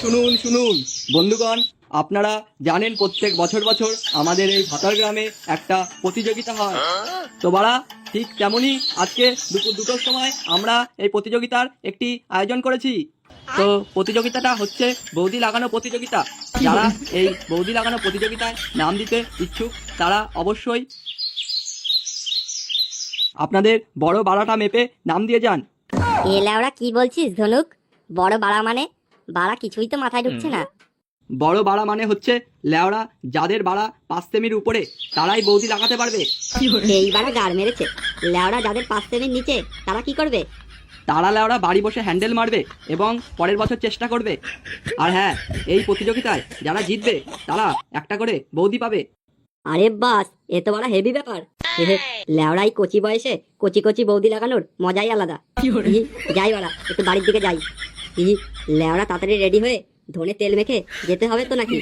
শুনুন শুনুন বন্ধুগণ, আপনারা জানেন প্রত্যেক বছর বছর আমাদের এই ভাতার গ্রামে একটা প্রতিযোগিতা হয়। তো বাড়া ঠিক তেমনই আজকে দুপুর 2টোর সময় আমরা এই প্রতিযোগিতার একটি আয়োজন করেছি। তো প্রতিযোগিতাটা হচ্ছে বৌদি লাগানো প্রতিযোগিতা। যারা এই বৌদি লাগানো প্রতিযোগিতায় নাম দিতে ইচ্ছুক তারা অবশ্যই আপনাদের বড় বাড়াটা মেপে নাম দিয়ে যান। এলে ওরা কি বলছিস ধনুক? বড় বাড়া মানে? বাড়া কিছুই তো মাথায় ঢুকছে না। বড় বাড়া মানে হচ্ছে লেওড়া যাদের বাড়া 5 সেমির উপরে তারাই বৌদি লাগাতে পারবে। এই বাড়া গাড় মেরেছে। লেওড়া যাদের 5 সেমির নিচে তারা কি করবে? তারা লেওড়া বাড়ি বসে হ্যান্ডেল মারবে এবং পরের বছর চেষ্টা করবে। আর হ্যাঁ, এই প্রতিযোগিতায় যারা জিতবে তারা একটা করে বৌদি পাবে। আরে বাস, এ তো বড় হেভি ব্যাপার। লেওড়াই কচি বয়সে কচি কচি বৌদি লাগানোর মজাই আলাদা। যাই বাড়া, একটু বাড়ির দিকে যাই। লেওড়া তাড়াতাড়ি রেডি হয়ে ধনে তেল মেখে যেতে হবে তো নাকি?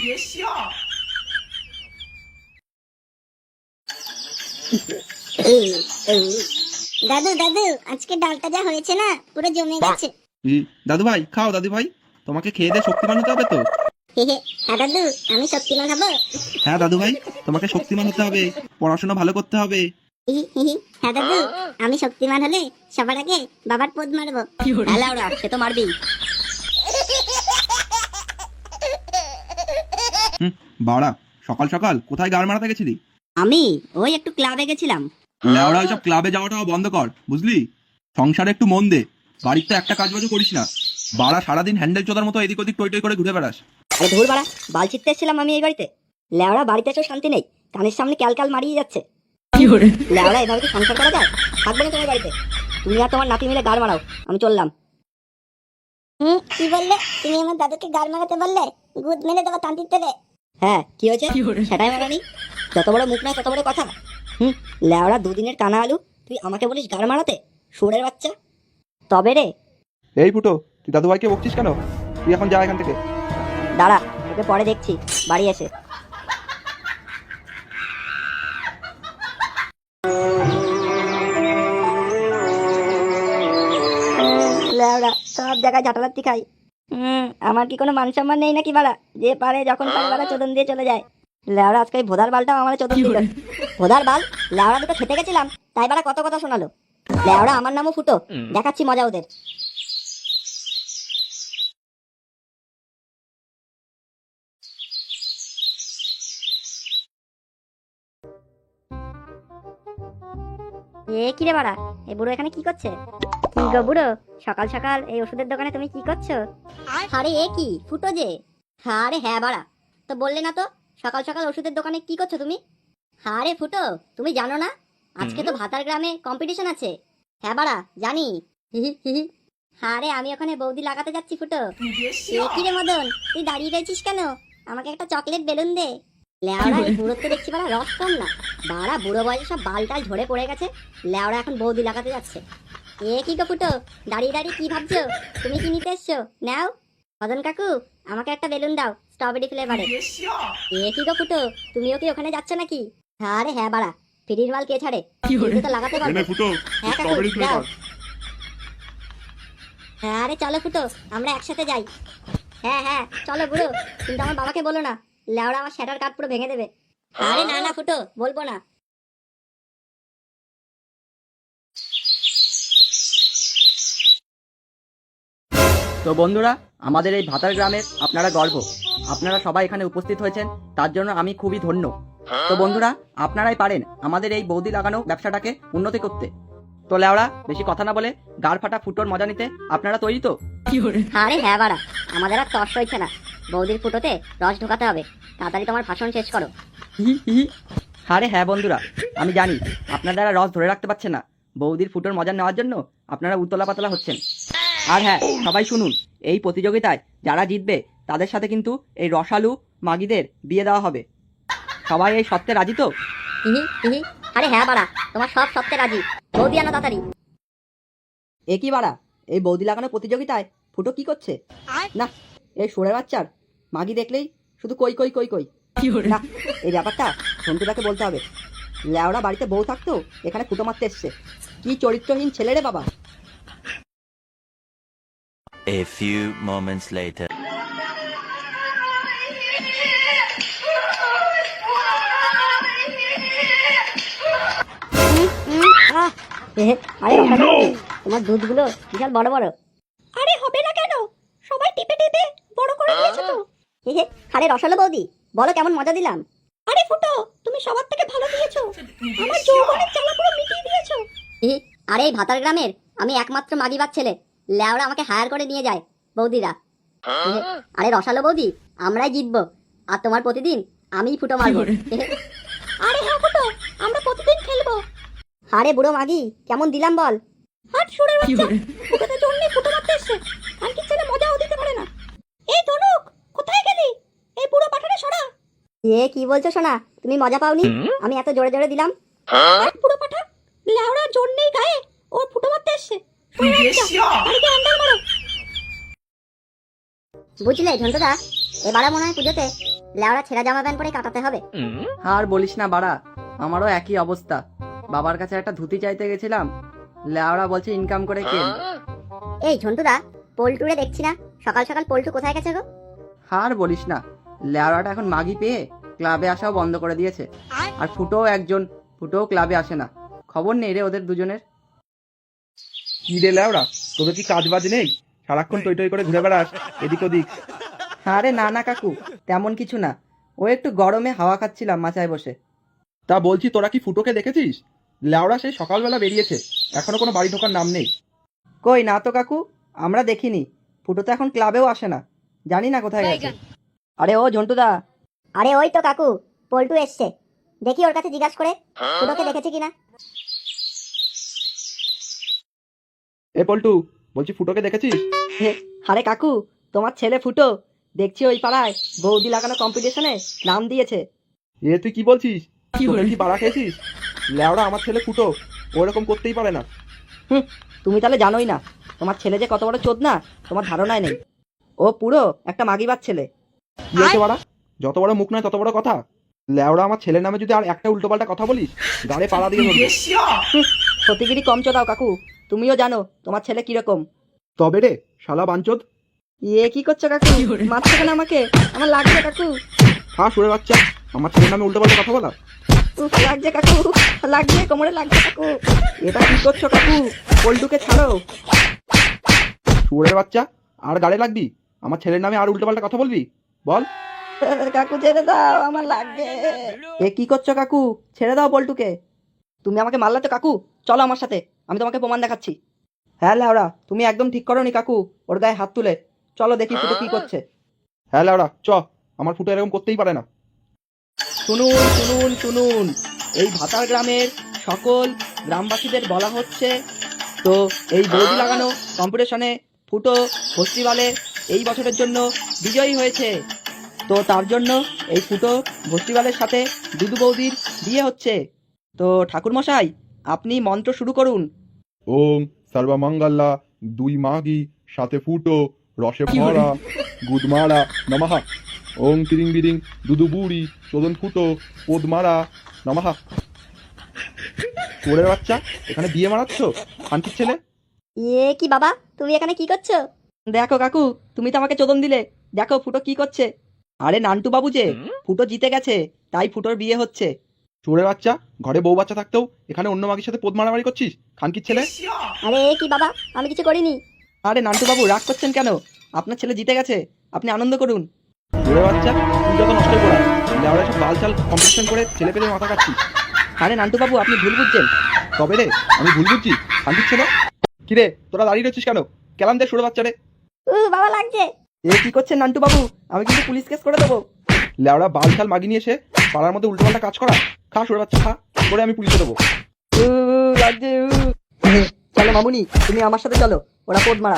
দাদু দাদু, আজকে ডালটা যা হয়েছে না, পুরো জমে গেছে। দাদু ভাই খাও, দাদু ভাই তোমাকে খেয়ে দিয়ে শক্তিমান হতে হবে তো। হ্যাঁ দাদু, আমি শক্তিমান হবো। হ্যাঁ দাদু ভাই, তোমাকে শক্তিমান হতে হবে, পড়াশোনা ভালো করতে হবে। হ্যাঁ দাদু, আমি শক্তিমান হলে সবার আগে বাবার পোদ মারবো। লেওড়া সে তো মারবি। বাড়া, সকাল সকাল কোথায় গাড় মারাতে গেছিলি? আমি ওই একটু ক্লাবে গেছিলাম। লেওড়া ওইসব ক্লাবে যাওয়াটাও বন্ধ কর, বুঝলি? সংসারে একটু মন দে, বাড়িতে একটা কাজ বাজও করিস না। বাড়া সারাদিন হ্যান্ডেল চোদার মতো এদিক ওদিক টই টই করে ঘুরে বেড়াস। আরে ধুর বাড়া, বাল ছিটতে এসেছিলাম আমি এই বাড়িতে। লেওড়া বাড়িতে এসেও শান্তি নেই, কানের সামনে ক্যালকাল মারিয়ে যাচ্ছে। লেওড়া এভাবে কি সংসার করা যায়? থাকবো না তোমার বাড়িতে। তুমি আর তোমার নাতি মিলে গাড় মারাও, আমি চললাম। কি বললে? তুমি আমার দাদুকে গাল মারাতে বললে? গুদ মেরে দেবো তান্তিতে রে। হ্যাঁ, কি হয়েছে? সেটাই মারানি। যত বড় মুখ নয় তত বড় কথা। লেওড়া দুদিনের কানা আলু, তুই আমাকে বলিস গাড় মারাতে? শুয়োরের বাচ্চা। তবে রে। এই ফুটো, তুই দাদু ভাইকে বকছিস কেন? তুই এখন যা এখান থেকে। দাঁড়া, তোকে পরে দেখছি বাড়ি এসে। লেওড়া সব জায়গায় ঝাঁটালাত্তি খাই। আমার কি কোনো মান সম্মান নেই নাকি বাড়া? যে পারে যখন পারে বাড়া চোদন দিয়ে চলে যায়। লেওড়া আজকে এই ভোদার বালটাও আমার চোদন দিল। ভোদার বাল, লেওড়া দুটো খেতে গেছিলাম তাই বাড়া কত কথা শোনালো। লেওড়া আমার নামও ফুটো, দেখাচ্ছি মজা ওদের। এ কি রে বাড়া, এই বুড়ো এখানে কি করছে? কি গো বুড়ো, সকাল সকাল এই ওষুধের দোকানে তুমি কি করছো? আরে এ কি ফুটো যে? আরে হ্যাঁ বাড়া, তো বললে না তো সকাল সকাল ওষুধের দোকানে কি করছো তুমি? আরে ফুটো, তুমি জানো না আজকে তো ভাতার গ্রামে কম্পিটিশন আছে? হ্যাঁ বাড়া জানি। আরে আমি ওখানে বৌদি লাগাতে যাচ্ছি ফুটো। এ কি রে মদন, তুই দাঁড়িয়ে রয়েছিস কেন? আমাকে একটা চকলেট বেলুন দে। লেওড়া এই বুড়োর তো দেখছি বাড়া রস কম না। বাড়া বুড়ো বয়সে সব বালটাল ঝরে পড়ে গেছে, লেওড়া এখন বৌদি লাগাতে যাচ্ছে। এ কি গো ফুটো, দাঁড়িয়ে দাঁড়িয়ে কি ভাবছো? তুমি কি নিতে এসছো? নাও মদন কাকু, আমাকে একটা বেলুন দাও স্ট্রবেরি ফ্লেভারে। এ কি গো ফুটো, তুমিও কি ওখানে যাচ্ছ নাকি? আরে হ্যাঁ বাড়া, ফ্রির মাল কে ছাড়ে? তুমি তো লাগাতে পারবে। হ্যাঁ কাকু যাও। হ্যাঁ আরে চলো ফুটো, আমরা একসাথে যাই। হ্যাঁ হ্যাঁ চলো বুড়ো, কিন্তু আমার বাবাকে বলো না, লেওড়া আমার শ্যাটার কাঠ পুরো ভেঙে দেবে। আরে না না ফুটো, বলবো না। তো বন্ধুরা, আমাদের এই ভাতার গ্রামের আপনারা গর্ব। আপনারা সবাই এখানে উপস্থিত হয়েছেন, তার জন্য আমি খুবই ধন্য। তো বন্ধুরা, আপনারাই পারেন আমাদের এই বৌদি লাগানো ব্যবসাটাকে উন্নতি করতে। তো লেওড়া বেশি কথা না বলে গাড় ফাটা ফুটোর মজা নিতে আপনারা তৈরি তো? আরে হ্যাঁ বাড়া, আমাদের আর তর্স হয়েছে না। বৌদির ফুটোতে রস ঢোকাতে হবে। তাড়াতাড়ি তোমার ভাষণ শেষ করো। আরে হ্যাঁ বন্ধুরা, আমি জানি আপনারা রস ধরে রাখতে পারছেন না। বৌদির ফুটোর মজা নেওয়ার জন্য আপনারা উতলা পাতলা হচ্ছেন। আর হ্যাঁ, সবাই শুনুন, এই প্রতিযোগিতায় যারা জিতবে তাদের সাথে কিন্তু এই রসালু মাগিদের বিয়ে দেওয়া হবে। সবাই এই সত্যে রাজি তো? আরে হ্যাঁ বাড়া, তোমার সব সত্যে রাজি। বৌদি আনো তাড়াতাড়ি। এ কি বাড়া, এই বৌদি লাগানো প্রতিযোগিতায় ফুটো কি করছে? না, এই সুরের বাচ্চার মাগি দেখলেই শুধু কই কই কই কই। না, এই ব্যাপারটা সন্তুদাকে বলতে হবে। লেওড়া বাড়িতে বউ থাকতো এখানে ফুটো মারতে এসছে। কি চরিত্রহীন ছেলে রে বাবা। A few moments later. আরে রসালো বৌদি, তোমার দুধগুলো বিশাল বড় বড়। আরে হবে না কেন, সবাই টিপে টিপে বড় করে দিয়েছে তো। আরে রসালো বৌদি, বলো কেমন মজা দিলাম। আরে ফুটো, তুমি সবার থেকে ভালো দিয়েছো, আমার যৌবনের জ্বালা পুরো মিটিয়ে দিয়েছো। আরে এই ভাতার গ্রামের আমি একমাত্র মাগিবার ছেলে, লেওরা আমাকে হায়ার করে নিয়ে যায় বৌদিরা। আরে রসালো বৌদি, আমরাই জিতবো, আর তোমার প্রতিদিন আমিই ফুটো মারবো। আরে হ্যাঁ ফুটো, আমরা প্রতিদিন খেলবো। আরে বুড়ো মাগি, কেমন দিলাম বল। হাট সুরের বাচ্চা, ফুটোদের জন্যই ফুটো মারতে এসছে, কালকে ছেলে মজাও দিতে পারে না। এই ধনুক, কোথায় গেলি? এই বুড়ো পাঠারে সরা। কি বলছো সোনা, তুমি মজা পাওনি? আমি এত জোরে জোরে দিলাম। আর বুড়ো পাঠা লেওড়ার জন্যই গায়ে ওর ফুটো মারতে এসছে। আরে আন্ডার মারো। বুঝলে ঝন্টুদা, এবারে মনে হয় পুজোতে লেওড়া ছেঁড়া জামা প্যান্ট পরে কাটাতে হবে। আর বলিস না বাড়া, আমারও একই অবস্থা। বাবার কাছে একটা ধুতি চাইতে গেছিলাম, লেওড়া বলছে ইনকাম করে কেন। এই ঝন্টুদা, পল্টুরে দেখছি না, সকাল সকাল পল্টু কোথায় গেছে গো? আর বলিস না, লেওড়াটা এখন মাগি পেয়ে ক্লাবে আসাও বন্ধ করে দিয়েছে। আর ফুটোও একজন, ফুটোও ক্লাবে আসে না, খবর নেই রে ওদের দুজনের। কি রে ল্যাওড়া, তোদের কি কাজ বাজ নেই? সারাক্ষণ টই টই করে ঘুরে বেড়াস এদিক ওদিক। আরে না না কাকু, তেমন কিছু না, ও একটু গরমে হাওয়া খাচ্ছিলাম মাচায় বসে। তা বলছি, তোরা কি ফুটোকে দেখেছিস? ল্যাওড়া সেই সকালবেলা বেরিয়েছে, এখনো কোনো বাড়ি ঢোকার নাম নেই। কই না তো কাকু, আমরা দেখিনি। ফুটো তো এখন ক্লাবেও আসে না, জানি না কোথায় গেছে। আরে ও ঝন্টুদা। আরে ওই তো কাকু, পল্টু এসছে, দেখি ওর কাছে জিজ্ঞাসা করে ফুটোকে দেখেছে কিনা। এ পল্টু, বলছি ফুটোকে দেখেছিস? আরে কাকু, তোমার ছেলে ফুটো দেখছি ওই পাড়ায় বৌদি লাগানো কম্পিটিশনে নাম দিয়েছে। এ তুই কি বলছিস? তোদের কি পাড়া খেয়েছিস? ল্যাওড়া আমার ছেলে ফুটো ওরকম করতেই পারে না। তুমি তাহলে জানোই না তোমার ছেলে যে কত বড় চোদ না, তোমার ধারণায় নেই। ও পুরো একটা মাগিবার ছেলে। কি আছে বাড়া, যত বড় মুখ নয় তত বড় কথা। ল্যাওড়া আমার ছেলের নামে যদি আর একটা উল্টোপাল্টা কথা বলিস, গাড়ে পাড়া দিয়ে ধরবো। সতীগিরি কম চোদাও কাকু, তুমিও জানো তোমার ছেলে কিরকম। তবে রে শালা বাঞ্চোদ। কি করছো কাকু, মারছো কেন আমাকে? আমার লাগছে কাকু। হ্যাঁ সুরে বাচ্চা, আমার ছেলের নামে উল্টোপাল্টা কথা বলা। লাগছে কাকু, লাগছে, কোমরে লাগছে কাকু। এটা কি করছো কাকু? পল্টুকে ছাড়ো। সুরের বাচ্চা, আর গাড়ে লাগবি? আমার ছেলের নামে আর উল্টোপাল্টা কথা বলবি? বল। কাকু ছেড়ে দাও, আমার লাগছে। কি করছো কাকু? ছেড়ে দাও পল্টুকে। তুমি আমাকে মারলে তো কাকু, চলো আমার সাথে, আমি তোমাকে প্রমাণ দেখাচ্ছি। হ্যাঁ ল্যাওড়া, তুমি একদম ঠিক করোনি কাকু, ওর গায়ে হাত তুলে। চলো দেখি ফুটো কি করছে। হ্যাঁ ল্যাওড়া চ, আমার ফুটো এরকম করতেই পারে না। শুনুন শুনুন শুনুন, এই ভাতার গ্রামের সকল গ্রামবাসীদের বলা হচ্ছে, তো এই বৌদি লাগানো কম্পিটিশনে ফুটো ভস্তিবালে এই বছরের জন্য বিজয়ী হয়েছে। তো তার জন্য এই ফুটো ভস্তিবালের সাথে দুদু বৌদির বিয়ে হচ্ছে। তো ঠাকুরমশাই, আপনি মন্ত্র শুরু করুন। ওম সর্বমঙ্গলা দুই মাগি সাথে ফুটো রসে ভরা গুদমারা নমঃ। ওম তিরিং বিরিং দুদু বুড়ি চোদন ফুটো পোদমারা নমঃ। সুরের বাচ্চা, এখানে বিয়ে মারাচ্ছ খানকির ছেলে? কি বাবা, তুমি এখানে কি করছো? দেখো কাকু, তুমি তো আমাকে চোদন দিলে, দেখো ফুটো কি করছে। আরে নান্টু বাবু যে, ফুটো জিতে গেছে, তাই ফুটোর বিয়ে হচ্ছে। সুরের বাচ্চা, ঘরে বউ বাচ্চা থাকতেও এখানে অন্য মাগির সাথে পোদ মারামারি করছিস খানকির ছেলে? আরে কি বাবা, আমি কিছু করিনি। আরে নান্টু বাবু রাগ করছেন কেন? আপনার ছেলে জিতে গেছে, আপনি আনন্দ করুন। সুরের বাচ্চা, তুই যত নষ্ট করা, লেওড়া সব বাল চাল কম্পিটিশন করে ছেলে পেলে মাথা কাটছিস। আরে নান্টু বাবু, আপনি ভুল বুঝছেন। তবে রে, আমি ভুল বুঝছি খানকির ছেলে? কিরে তোরা দাঁড়িয়ে রয়েছিস কেন? কেলাম দে সুরে বাচ্চা রে। বাবা লাগছে। কি করছেন নান্টু বাবু? আমি কিন্তু পুলিশ কেস করে দেবো। লেওড়া বাল চাল মাগি নিয়ে এসে পাড়ার মধ্যে উল্টোপাল্টা কাজ করা, খা সুরে বাচ্চা খা, করে আমি পুলিশে দেবো। লাগছে। চলো মামুনি, তুমি আমার সাথে চলো, ওরা পোদ মারা।